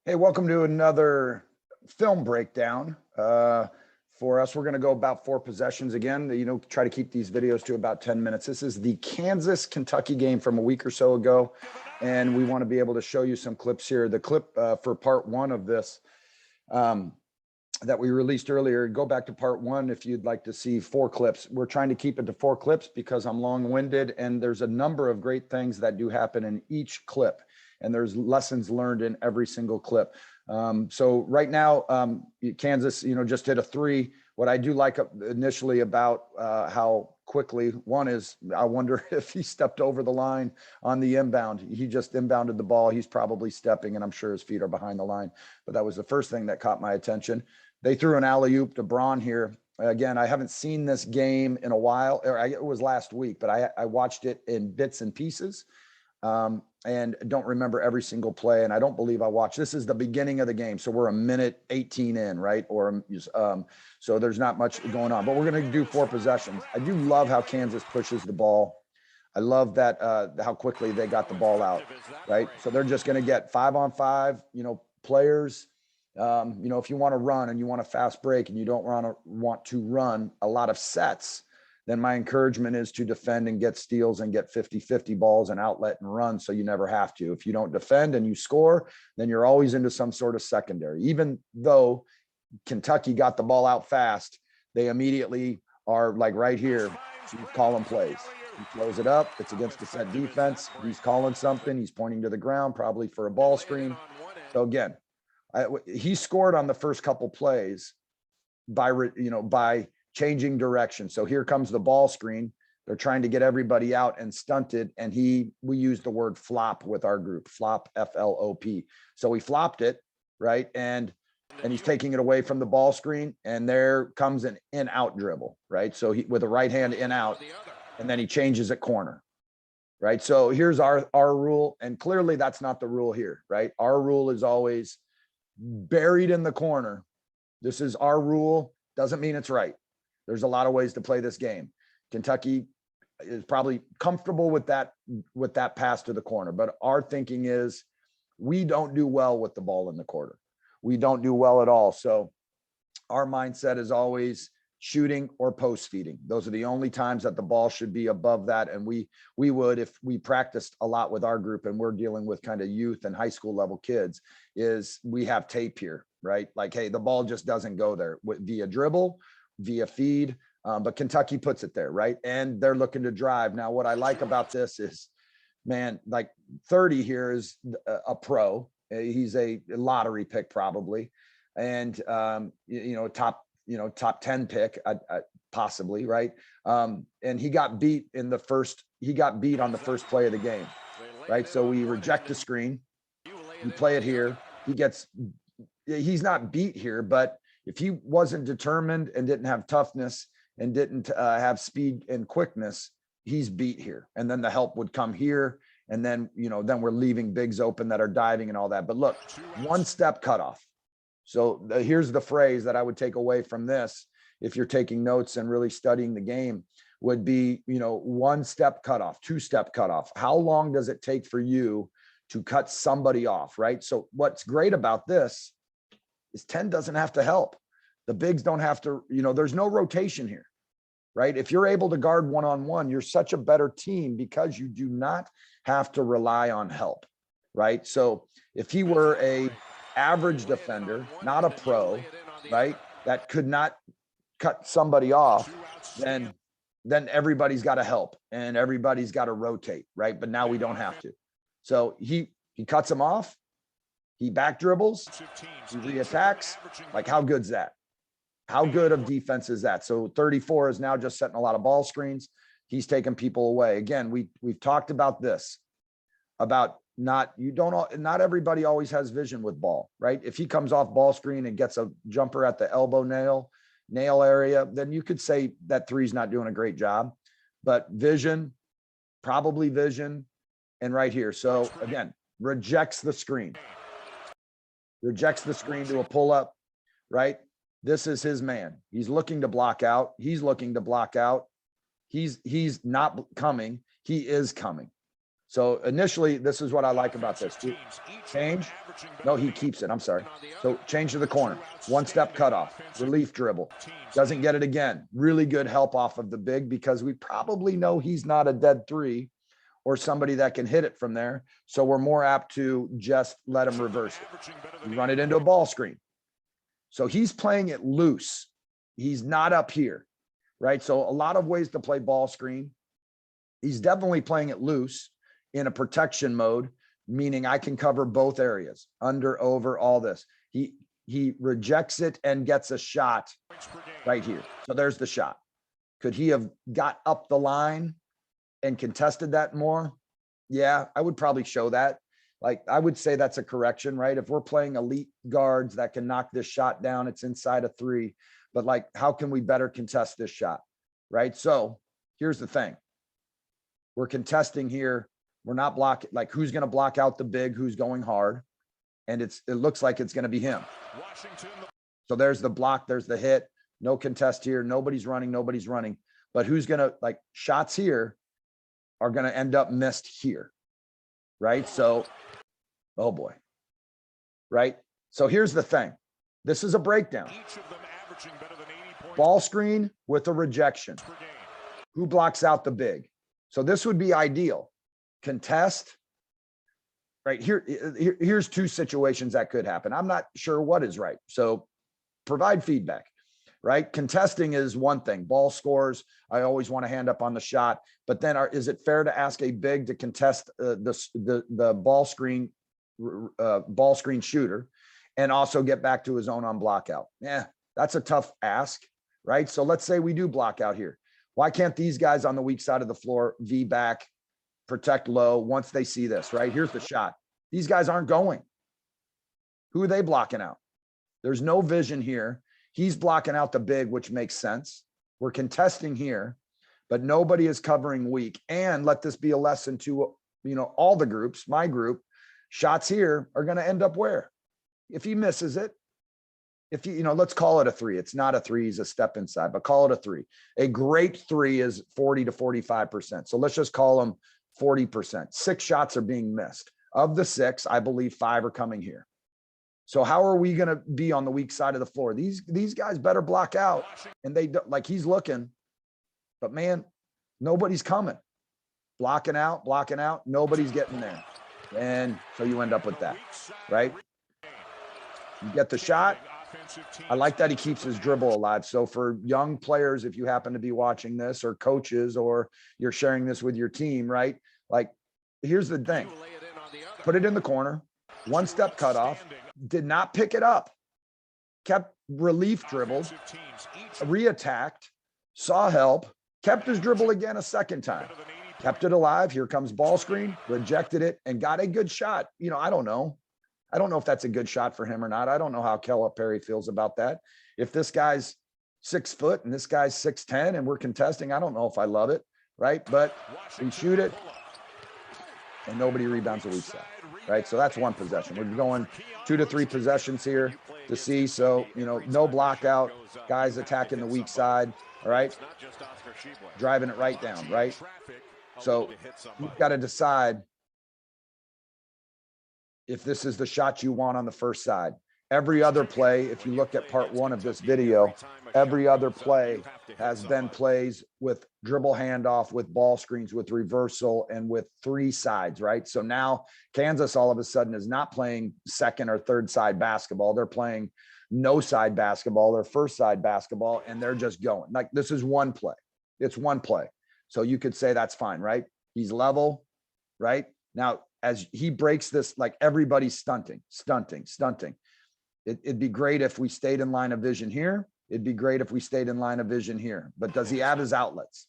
Hey, welcome to another film breakdown. For us, we're going to go about 4 possessions again. Try to keep these videos to about 10 minutes. This is the Kansas-Kentucky game from a week or so ago, and we want to be able to show you some clips here. The clip for part one of this that we released earlier, go back to part one if you'd like to see 4 clips. We're trying to keep it to 4 clips because I'm long-winded, and there's a number of great things that do happen in each clip. And there's lessons learned in every single clip. So right now, Kansas, just hit a 3. What I do like initially about how quickly, one is, I wonder if he stepped over the line on the inbound. He just inbounded the ball. He's probably stepping, and I'm sure his feet are behind the line. But that was the first thing that caught my attention. They threw an alley-oop to Braun here. Again, I haven't seen this game in a while. It was last week, but I watched it in bits and pieces. And don't remember every single play. And I don't believe I watched. This is the beginning of the game. So we're a minute 18 in, right? So there's not much going on, but we're going to do 4 possessions. I do love how Kansas pushes the ball. I love that, how quickly they got the ball out, right? So they're just going to get 5-on-5, players. If you want to run and you want a fast break and you don't want to run a lot of sets, then my encouragement is to defend and get steals and get 50-50 balls and outlet and run, so you never have to. If you don't defend and you score, then you're always into some sort of secondary. Even though Kentucky got the ball out fast, they immediately are like right here, he's calling plays. He throws it up. It's against the set defense. He's calling something. He's pointing to the ground, probably for a ball screen. So again, he scored on the first couple plays by changing direction. So here comes the ball screen. They're trying to get everybody out and stunted. And we use the word flop with our group, flop, F-L-O-P. So he flopped it, right? And he's taking it away from the ball screen. And there comes an in-out dribble, right? So with a right hand in-out, and then he changes at corner, right? So here's our rule. And clearly that's not the rule here, right? Our rule is always buried in the corner. This is our rule. Doesn't mean it's right. There's a lot of ways to play this game. Kentucky is probably comfortable with that pass to the corner, but our thinking is we don't do well with the ball in the corner. We don't do well at all. So our mindset is always shooting or post feeding. Those are the only times that the ball should be above that. And we would, if we practiced a lot with our group, and we're dealing with kind of youth and high school level kids, is we have tape here, right? Like, hey, the ball just doesn't go there via dribble, via feed, but Kentucky puts it there, right? And they're looking to drive. Now, what I like about this is, man, like 30 here is a pro. He's a lottery pick probably, and top 10 pick, possibly, right? And he got beat on the first play of the game, right? So we reject the screen, we play it here. He's not beat here, but if he wasn't determined and didn't have toughness and didn't have speed and quickness, he's beat here. And then the help would come here. And then, then we're leaving bigs open that are diving and all that. But look, 1-step cutoff. So here's the phrase that I would take away from this, if you're taking notes and really studying the game, would be, 1-step cutoff, 2-step cutoff. How long does it take for you to cut somebody off, right? So what's great about this is 10 doesn't have to help. The bigs don't have to, there's no rotation here, right? If you're able to guard one-on-one, you're such a better team because you do not have to rely on help, right? So if he were a average defender, not a pro, right, that could not cut somebody off, then everybody's got to help and everybody's got to rotate, right? But now we don't have to. So he cuts him off. He back dribbles, he reattacks. Like, how good's that? How good of defense is that? So 34 is now just setting a lot of ball screens. He's taking people away. Again, we've talked about this, about not everybody always has vision with ball, right? If he comes off ball screen and gets a jumper at the elbow nail area, then you could say that 3's not doing a great job. But vision, probably vision, and right here. So again, rejects the screen to a pull up, right? This is his man. He's looking to block out. He's looking to block out. He's not coming. He is coming. So initially, this is what I like about this. Change. No, he keeps it. I'm sorry. So change to the corner. One step cutoff. Relief dribble. Doesn't get it again. Really good help off of the big because we probably know he's not a dead three or somebody that can hit it from there. So we're more apt to just let him reverse it. We run it into a ball screen. So he's playing it loose. He's not up here, right? So a lot of ways to play ball screen. He's definitely playing it loose in a protection mode, meaning I can cover both areas, under, over, all this. He rejects it and gets a shot right here. So there's the shot. Could he have got up the line and contested that more? Yeah, I would probably show that. Like, I would say that's a correction, right? If we're playing elite guards that can knock this shot down, it's inside of 3. But like, how can we better contest this shot, right? So here's the thing. We're contesting here. We're not blocking. Like, who's going to block out the big, who's going hard? And it looks like it's going to be him. So there's the block. There's the hit. No contest here. Nobody's running. Nobody's running. But who's going to, like, shots here are going to end up missed here, right? So, oh boy, right? So here's the thing. This is a breakdown. Ball screen with a rejection. Who blocks out the big? So this would be ideal. Contest, right? Here's 2 situations that could happen. I'm not sure what is right. So provide feedback, right? Contesting is one thing. Ball scores. I always want to hand up on the shot. But then is it fair to ask a big to contest the ball screen shooter and also get back to his own on block out? Yeah, that's a tough ask, right? So let's say we do block out here. Why can't these guys on the weak side of the floor V back, protect low once they see this, right? Here's the shot. These guys aren't going. Who are they blocking out? There's no vision here. He's blocking out the big, which makes sense. We're contesting here, but nobody is covering weak. And let this be a lesson to, all the groups, my group. Shots here are going to end up where? If he misses it, if let's call it a 3. It's not a 3. He's a step inside, but call it a 3. A great 3 is 40 to 45%. So let's just call them 40%. 6 shots are being missed. Of the 6, I believe 5 are coming here. So how are we going to be on the weak side of the floor? These guys better block out. And they like, he's looking, but man, nobody's coming. Blocking out. Nobody's getting there. And so you end up with that, right? You get the shot. I like that he keeps his dribble alive. So for young players, if you happen to be watching this, or coaches, or you're sharing this with your team, right? Like, here's the thing. Put it in the corner. One step cutoff. Did not pick it up. Kept relief dribbled. Reattacked. Saw help. Kept his dribble again a second time. Kept it alive. Here comes ball screen. Rejected it and got a good shot. I don't know. I don't know if that's a good shot for him or not. I don't know how Calipari feels about that. If this guy's 6 foot and this guy's 6'10" and we're contesting, I don't know if I love it, right? But we shoot it and nobody rebounds the weak side, right? So that's one possession. We're going 2 to 3 possessions here to see. So, no block out, guys attacking the weak side, all right? Driving it right down, right? So you've got to decide if this is the shot you want on the first side. Every other play, if you look at part 1 of this video, every other play has been plays with dribble handoff, with ball screens, with reversal, and with 3 sides, right? So now Kansas all of a sudden is not playing second or third side basketball. They're playing no side basketball, their first side basketball, and they're just going. Like, this is one play. It's one play. So you could say that's fine, right? He's level, right? Now, as he breaks this, like, everybody's stunting. It'd be great if we stayed in line of vision here. It'd be great if we stayed in line of vision here. But does he have his outlets?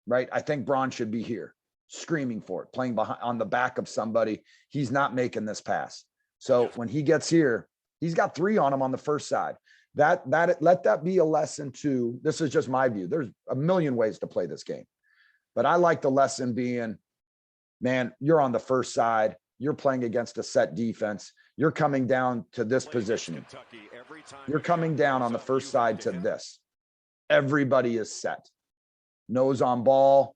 Right? I think Braun should be here, screaming for it, playing behind on the back of somebody. He's not making this pass. So when he gets here, he's got 3 on him on the first side. Let that be a lesson to, this is just my view. There's a million ways to play this game. But I like the lesson being, man, you're on the first side. You're playing against a set defense. You're coming down to this positioning. You're coming down on the first side to this. Everybody is set. Nose on ball.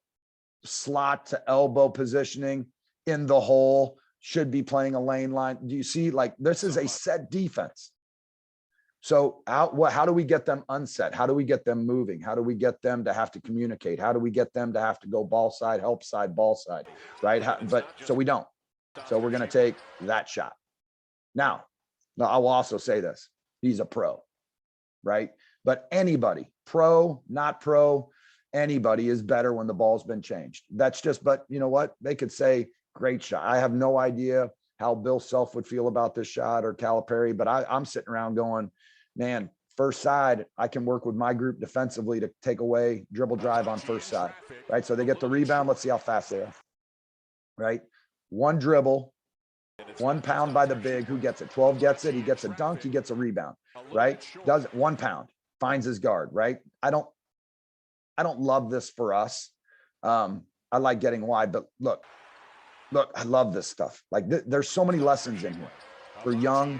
slot to elbow positioning in the hole, should be playing a lane line. Do you see, like, this is a set defense. So how do we get them unset? How do we get them moving? How do we get them to have to communicate? How do we get them to have to go ball side, help side, ball side, right? So we don't. So we're going to take that shot. Now, I will also say this. He's a pro, right? But anybody, pro, not pro, anybody is better when the ball's been changed. That's just, but you know what? They could say, great shot. I have no idea how Bill Self would feel about this shot or Calipari, but I'm sitting around going, man, first side, I can work with my group defensively to take away dribble drive on first side, right? So they get the rebound. Let's see how fast they are, right? One dribble, 1 pound by the big. Who gets it? 12 gets it. He gets a dunk. He gets a rebound, right? Does 1 pound, finds his guard, right? I don't love this for us. I like getting wide, but look, I love this stuff. Like there's so many lessons in here for young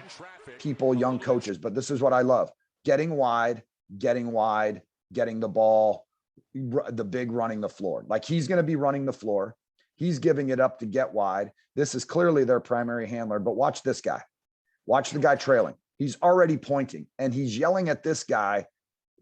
people, young coaches, but this is what I love. Getting wide, getting the ball, the big running the floor. Like he's going to be running the floor. He's giving it up to get wide. This is clearly their primary handler, but watch this guy. Watch the guy trailing. He's already pointing and he's yelling at this guy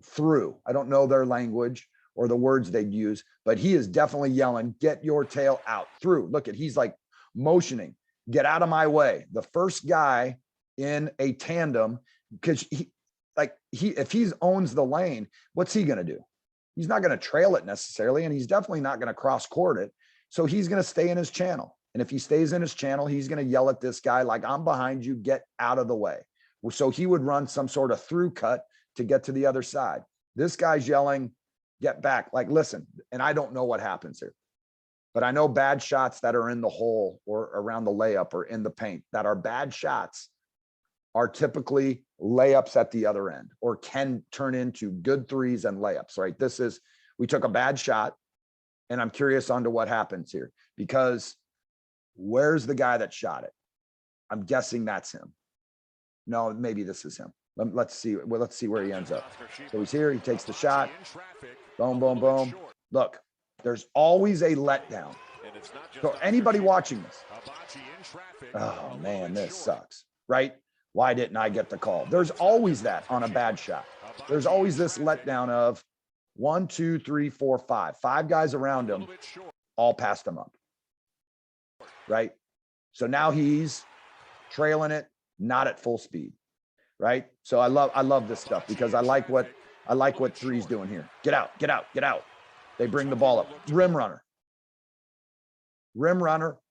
through. I don't know their language or the words they'd use, but he is definitely yelling, get your tail out through. Look at, he's like motioning, get out of my way. The first guy in a tandem, because if he owns the lane, what's he going to do? He's not going to trail it necessarily, and he's definitely not going to cross court it. So he's going to stay in his channel. And if he stays in his channel, he's going to yell at this guy like, I'm behind you, get out of the way. So he would run some sort of through cut to get to the other side. This guy's yelling, get back. Like, listen, and I don't know what happens here, but I know bad shots that are in the hole or around the layup or in the paint that are bad shots are typically layups at the other end or can turn into good threes and layups, right? We took a bad shot, and I'm curious on to what happens here, because where's the guy that shot it? I'm guessing that's him. No, maybe this is him. Let's see. Well, let's see where he ends up. So he's here. He takes the shot. Boom, boom, boom. Look, there's always a letdown. So anybody watching this, oh man, this sucks, right? Why didn't I get the call? There's always that on a bad shot. There's always this letdown of 1, 2, 3, 4, 5. 5 guys around him, all passed him up, right? So now he's trailing it, not at full speed, right? So I love this stuff because I like what Three's doing here. Get out, get out, get out. They bring the ball up. Rim runner,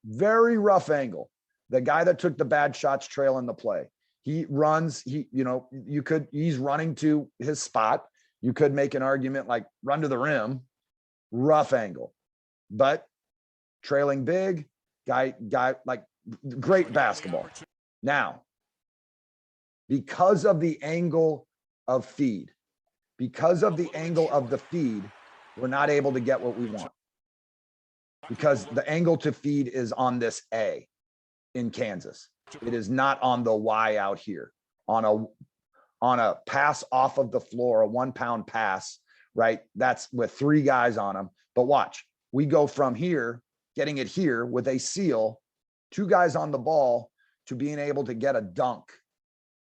very rough angle. The guy that took the bad shots trailing the play. He runs, he's running to his spot. You could make an argument like run to the rim, rough angle, but trailing big guy, like great basketball. Now, because of the angle of feed, we're not able to get what we want because the angle to feed is on this A in Kansas. It is not on the Y out here on a pass off of the floor, a 1 pound pass, right? That's with 3 guys on them. But watch, we go from here, getting it here with a seal, 2 guys on the ball to being able to get a dunk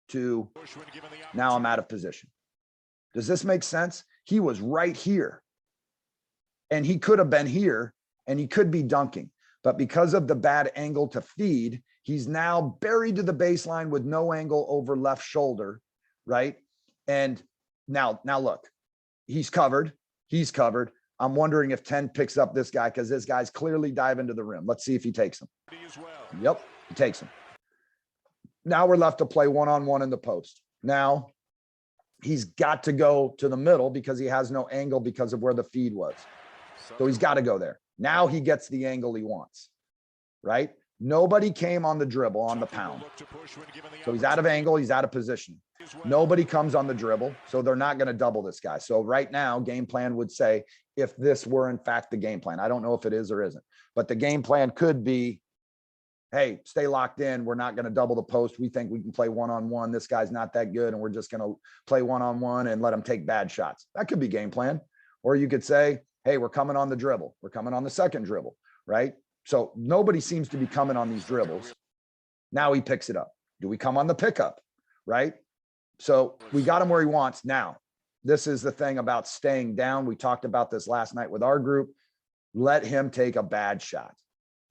to now I'm out of position. Does this make sense? He was right here and he could have been here and he could be dunking, but because of the bad angle to feed, he's now buried to the baseline with no angle over left shoulder, right? And now look, he's covered. I'm wondering if 10 picks up this guy because this guy's clearly diving to the rim. Let's see if he takes him. Yep, he takes him. Now we're left to play one-on-one in the post. Now he's got to go to the middle because he has no angle because of where the feed was. So he's got to go there. Now he gets the angle he wants, right? Nobody came on the dribble on the pound. So he's out of angle. He's out of position. Nobody comes on the dribble. So they're not going to double this guy. So right now, game plan would say, if this were in fact the game plan, I don't know if it is or isn't, but the game plan could be, hey, stay locked in. We're not going to double the post. We think we can play one-on-one. This guy's not that good. And we're just going to play one-on-one and let him take bad shots. That could be game plan. Or you could say, Hey, we're coming on the dribble. We're coming on the second dribble, right? So nobody seems to be coming on these dribbles. Now he picks it up. Do we come on the pickup, right? So we got him where he wants. Now, this is the thing about staying down. We talked about this last night with our group. Let him take a bad shot.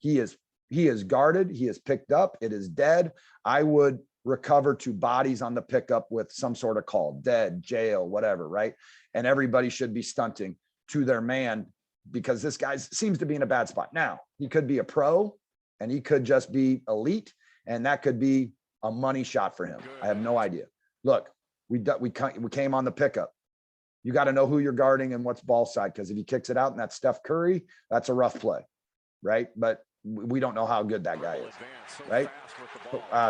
He is guarded. He is picked up. It is dead. I would recover to bodies on the pickup with some sort of call, dead, jail, whatever, right? And everybody should be stunting to their man because this guy seems to be in a bad spot. Now, he could be a pro and he could just be elite, and that could be a money shot for him. I have no idea. Look, we came on the pickup. You got to know who you're guarding and what's ball side, because if he kicks it out and that's Steph Curry, that's a rough play, right? But we don't know how good that guy is, right?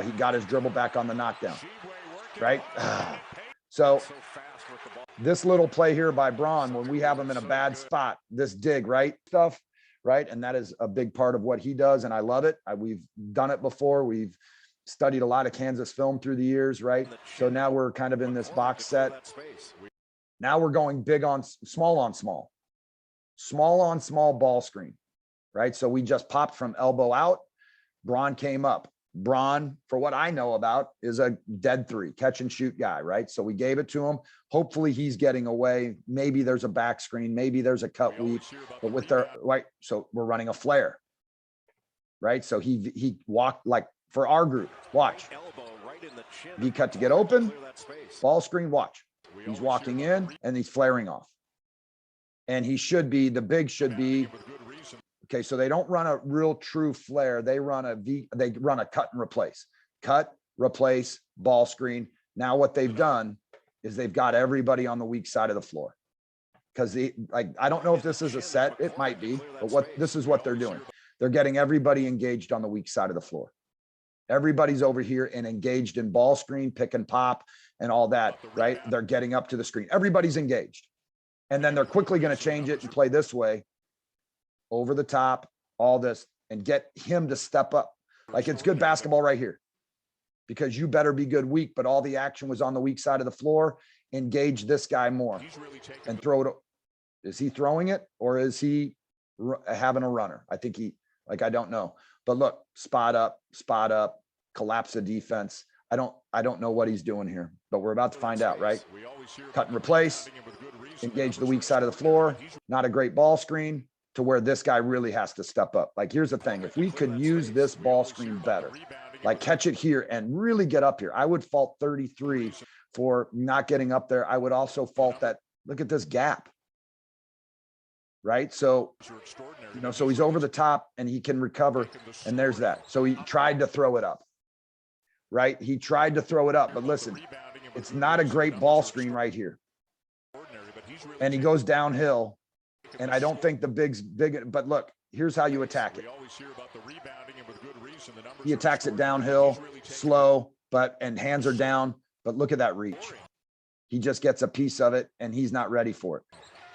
He got his dribble back on the knockdown, right? So this little play here by Braun, when we have him in a bad spot, this dig, right? Stuff, right? And that is a big part of what he does, and I love it. We've done it before. We've studied a lot of Kansas film through the years, right? So now we're kind of in this box set. Now we're going big on small on small ball screen, right? So we just popped from elbow out. Braun came up. Braun, for what I know about, is a dead three, catch and shoot guy, right? So we gave it to him. Hopefully he's getting away. Maybe there's a back screen. Maybe there's a cut weave, but with their, right? So we're running a flare, right? So he walked like for our group, watch. V cut to get open, ball screen, watch. He's walking in and he's flaring off. And he should be, the big should be, okay, so they don't run a real true flare. They run a cut and replace, ball screen. Now what they've done is they've got everybody on the weak side of the floor. Because I don't know if this is a set, it might be, but this is what they're doing. They're getting everybody engaged on the weak side of the floor. Everybody's over here and engaged in ball screen, pick and pop, and all that, right? They're getting up to the screen. Everybody's engaged. And then they're quickly going to change it and play this way, over the top, all this, and get him to step up. Like, it's good basketball right here, because you better be good weak, but all the action was on the weak side of the floor. Engage this guy more and throw it. Is he throwing it, or is he having a runner? I think I don't know. But look, spot up, collapse the defense. I don't know what he's doing here, but we're about to find out, right? Cut and replace, engage the weak side of the floor. Not a great ball screen to where this guy really has to step up. Like, here's the thing. If we could use this ball screen better, like catch it here and really get up here, I would fault 33 for not getting up there. I would also fault that. Look at this gap. Right. So, so he's over the top and he can recover. And there's that. So he tried to throw it up. Right. He tried to throw it up. But listen, it's not a great ball screen right here. And he goes downhill. And I don't think the big, but look, here's how you attack it. He attacks it downhill, slow, and hands are down. But look at that reach. He just gets a piece of it and he's not ready for it.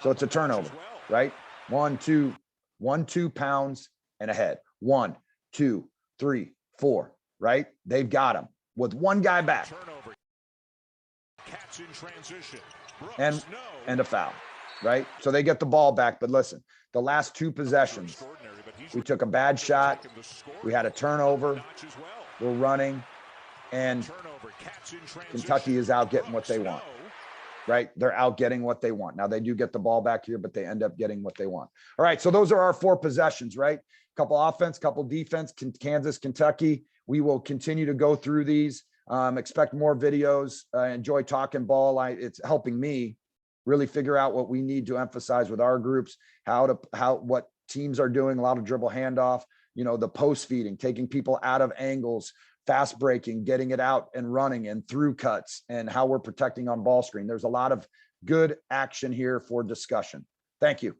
So it's a turnover. Right? 1, 2 pounds and ahead. 1, 2, 3, 4. Right? They've got him with one guy back. And a foul. Right? So they get the ball back. But listen, the last 2 possessions, we took a bad shot. We had a turnover. We're running. And Kentucky is out getting what they want. Right? They're out getting what they want. Now they do get the ball back here, but they end up getting what they want. All right. So those are our 4 possessions, right? Couple offense, couple defense, Kansas, Kentucky. We will continue to go through these. Expect more videos. Enjoy talking ball. It's helping me really figure out what we need to emphasize with our groups, what teams are doing, a lot of dribble handoff, the post feeding, taking people out of angles, fast breaking, getting it out and running and through cuts, and how we're protecting on ball screen. There's a lot of good action here for discussion. Thank you.